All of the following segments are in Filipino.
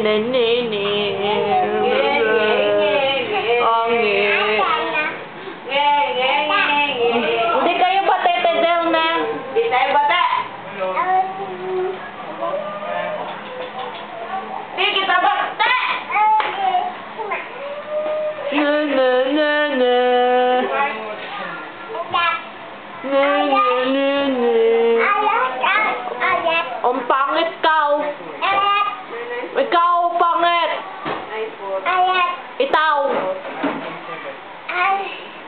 Hindi kayo bate, Tedel na. Hindi tayo bate. Hindi kita bate. Ang pangit ka. Ikaw, pangit. Itaw.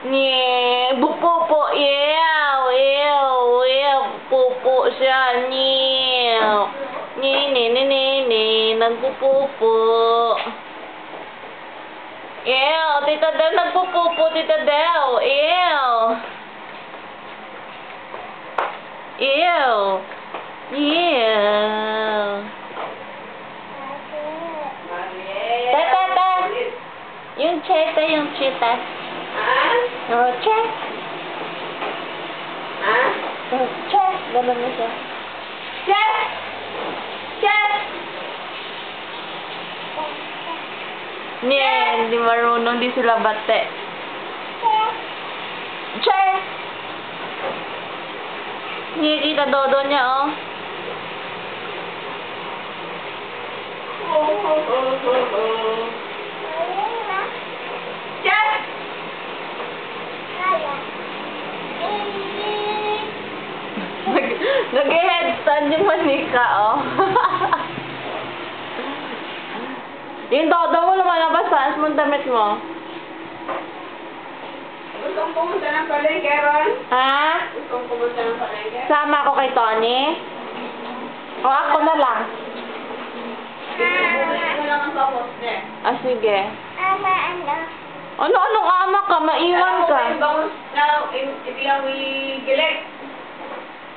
Nye, bupupo. Ew, ew, ew. Pupo siya. Nye. Nagpupupo. Ew, Tita Del, nagpupupo, Tita Del. Ew. Ew. Ew. Tata. Yung cheta, yung cheta. Oh, check. Check. Ganun na siya. Check. Check. Nye, hindi marunong, di sila bate. Check. Nye, kita dodo niya, oh. Check. Nag-headstand yung manika, oh. Yung dodo mo lumalabas, taas mong damit mo. Gusto kong pumunta ng palengke, Ron? Ha? Gusto kong pumunta ng palengke? Sama ko kay Tony? O ako na lang? Bumili ko lang ang paposte. Ah, sige. Anong ama ka? Maiwan ka. Yung bangus na hindi lang gilik.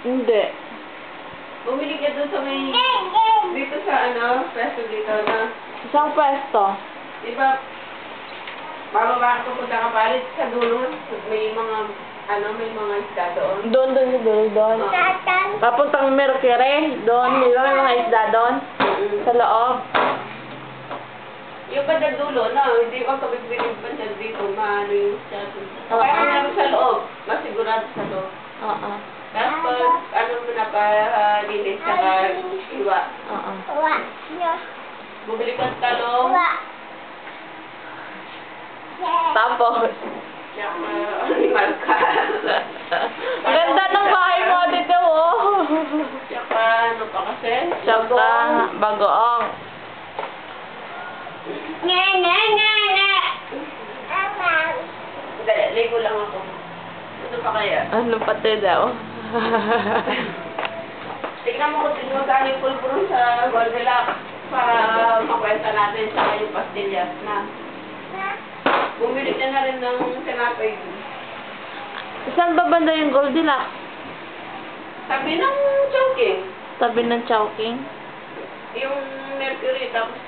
Hindi. Bumili ka doon sa may... Dito sa peso dito na... Isang pwesto. Diba, bababa ko punta ka palit sa dulo. May mga, may mga isda doon. Doon. Papuntang Mercury. Doon. Di ba may mga isda doon? Sa loob. Yung banda dulo, hindi ko kabigbilin pa dyan dito. Maano yung isda doon. Oo. Kaya meron sa loob. Masigurado sa loob. Oo. Tapos, mo na pa dilis saka iwa. Oo. Bumili ka ng talong. Tapos. Animal ka. Ang ganda ng bahay mo, dito, oh. Tsaka, ano pa kasi? Tsaka, bagoong. Dali, ligo lang ako. Ano pa kaya? Ano pati daw? Tignan mo kung magkano yung pulburo sa Goldilocks para makwenta natin sa yung pastillas na. Bumili ka na rin ng tinapay. Saan ba banda yung Goldilocks? Sabi ng Chowking. Tabi ng Chowking? Yung Mercury, tapos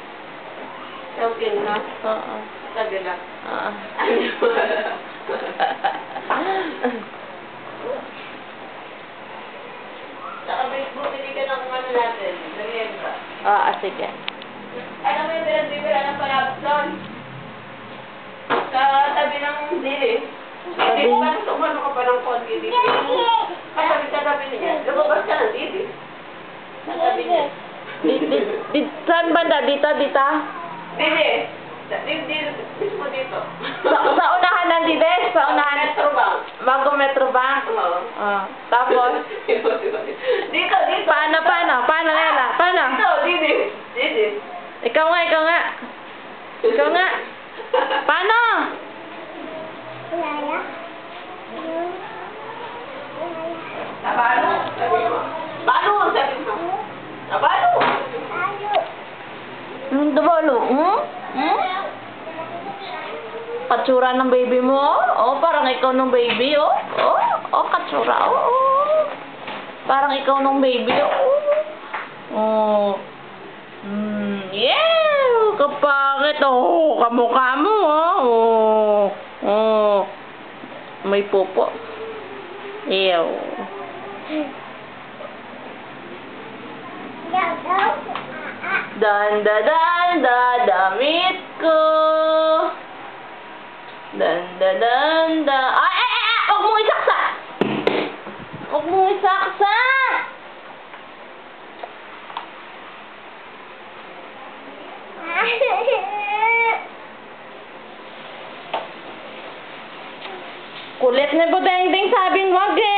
Chowking na. Oo. Sabi lang. Oo. Saka bumili ka ng ano natin, merienda. Sige. Alam mo yung bibira ng palabas doon? Sa tabi ng dili. Hindi ko parang sumano ka pa ng konti dito. Katabi sa tabi niya. Lumabas ka ng dili. Sa tabi niya. Saan banda? Dito? Dili. Dili. Mismo dito. Sa unahan ng Dides? Sa unahan? Metro Bank. Bago Metro Bank? Oo. Tapos? Dito. Paano, Lela? Paano? Dito, dili. Ikaw nga. Paano? Tabalo. Balo, sabi mo. Tabalo. Dabalo? Katsura ng baby mo? Oh, parang ikaw ng baby, oh. Oh, katsura, oh. Parang ikaw ng baby, oh. Yeah! Kapangit, oh. Kamukha mo, oh. May pupo. Ew. Danda damit ko. Danda. Ay! Huwag mong isaksak! Huwag mong isaksak! Kulit na Budengdeng sabing wag eh.